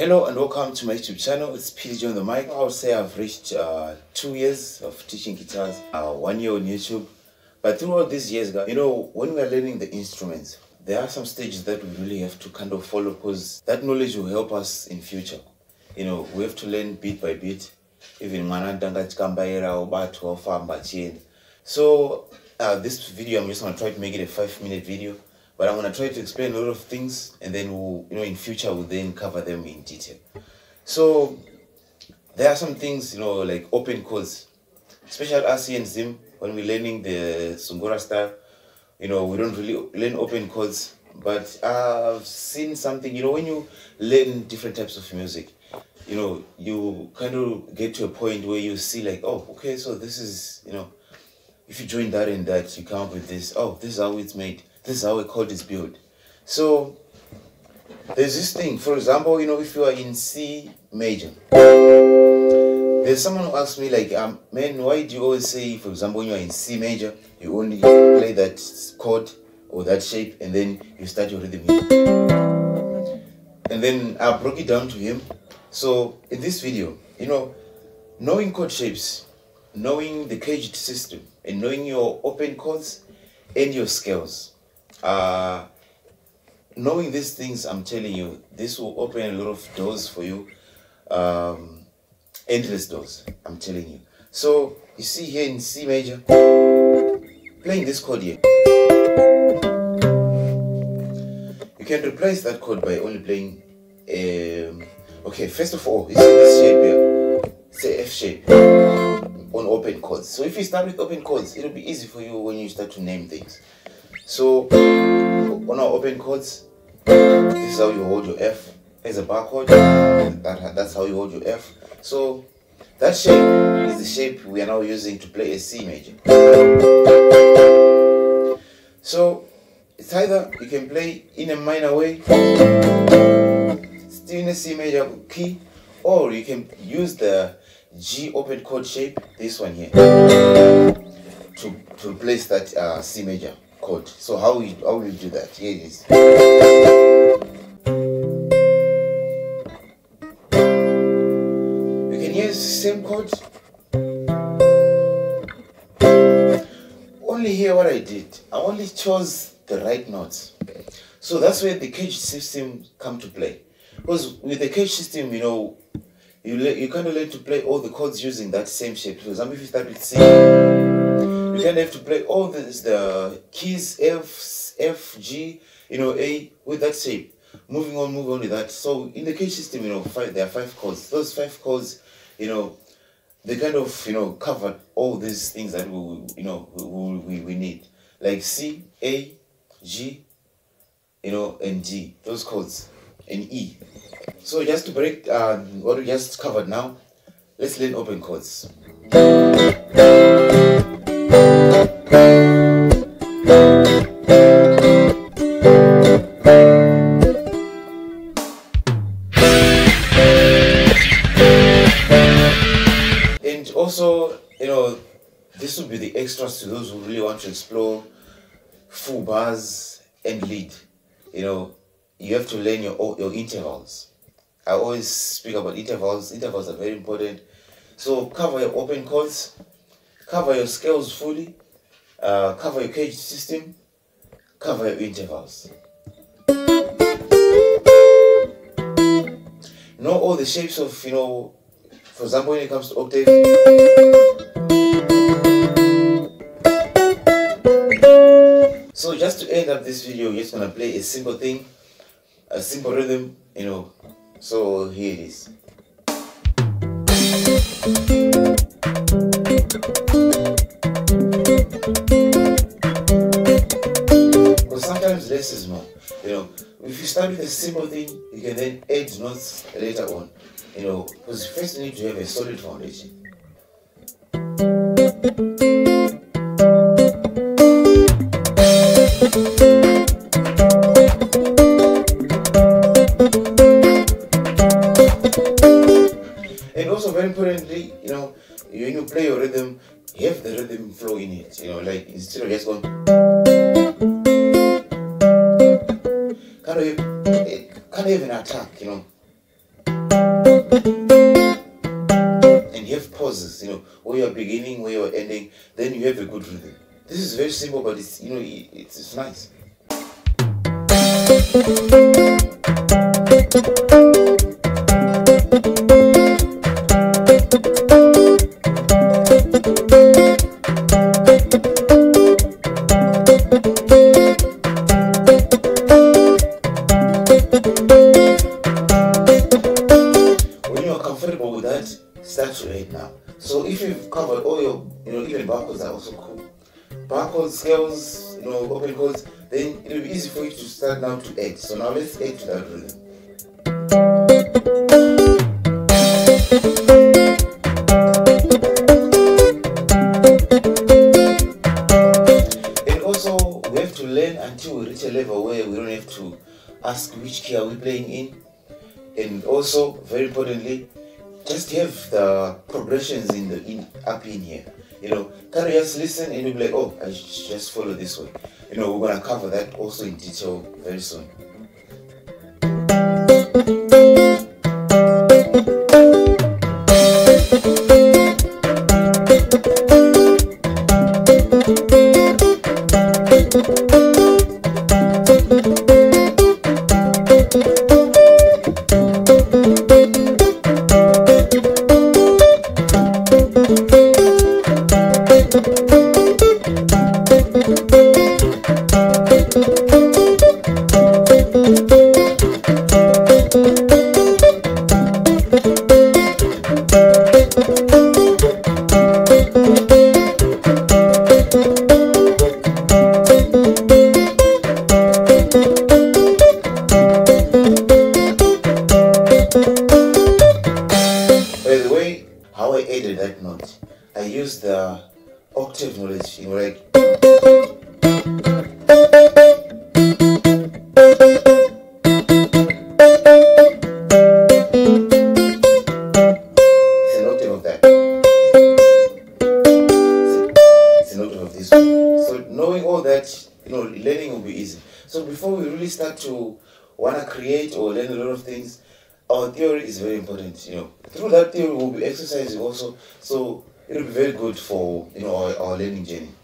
Hello and welcome to my YouTube channel. It's PJ on the mic. I would say I've reached 2 years of teaching guitars, 1 year on YouTube. But throughout these years, guys, when we are learning the instruments, there are some stages that we really have to kind of follow because that knowledge will help us in future. We have to learn bit by bit. Even so this video, I'm just going to try to make it a 5-minute video. But I'm going to try to explain a lot of things, and then we'll, in future, we'll then cover them in detail. So there are some things, like open chords, especially us here in Zim, when we're learning the Sungura style, we don't really learn open chords. But I've seen something, when you learn different types of music, you kind of get to a point where you see like, oh, okay, so this is, if you join that and that, you come up with this. Oh, this is how it's made. This is how a chord is built. So there's this thing, for example, if you are in C major, there's someone who asked me like, man, why do you always say, for example, when you are in C major, you only play that chord or that shape and then you start your rhythm here? And then I broke it down to him. So in this video, knowing chord shapes, knowing the caged system, and knowing your open chords and your scales, knowing these things, I'm telling you, this will open a lot of doors for you, endless doors, I'm telling you. So you see here in C major, playing this chord here, you can replace that chord by only playing okay, first of all, you see this shape here, it's a F shape on open chords. So if you start with open chords, it'll be easy for you when you start to name things. So on our open chords, this is how you hold your F as a bar chord. That's how you hold your F. So that shape is the shape we are now using to play a C major. So it's either you can play in a minor way, still in a C major key, or you can use the G open chord shape, this one here, to replace that C major chord. So how will you do that? Here it is. You can use the same chord. Only here what I did, I only chose the right notes. So that's where the cage system come to play. Because with the cage system, you kind of learn to play all the chords using that same shape. For example, if you start with C, you kind of have to play all the keys, F, G, A, with that shape. Moving on with that. So in the cage system, there are 5 chords. Those 5 chords, they kind of, cover all these things that we need. Like C, A, G, and G. Those chords. And E. So just to break what we just covered now, let's learn open chords. And also, this will be the extras to those who really want to explore full bars and lead. You have to learn your intervals. I always speak about intervals. Intervals are very important. So cover your open chords, cover your scales fully, cover your cage system, cover your intervals. Know all the shapes of, for example, when it comes to octave. So just to end up this video, we're just going to play a simple thing, a simple rhythm, so here it is. But sometimes less is more, if you start with a simple thing, you can then add notes later on, because first you need to have a solid foundation. And also very importantly, when you play your rhythm, you have the rhythm flow in it, like instead of just going, kind of have an attack, And you have pauses, where you're beginning, where you're ending, then you have a good rhythm. This is very simple, but it's it's nice. When you are comfortable with that, start to add now. So if you've covered all your, even barcodes are also cool. Barcodes, scales, open chords, then it will be easy for you to start now to add. So now let's add to that rhythm. And also we have to learn until we reach a level where we don't have to ask which key are we playing in. And also, very importantly, just have the progressions up in here. Can you just listen and you'll be like, oh, I just follow this way. We're gonna cover that also in detail very soon. By the way, how I added that note, I used the octave knowledge, like. It's an octave of that. It's an octave of this one. So knowing all that, learning will be easy. So before we really start to wanna create or learn a lot of things, our theory is very important. Through that theory we'll be exercising also, so it'll be very good for our learning journey.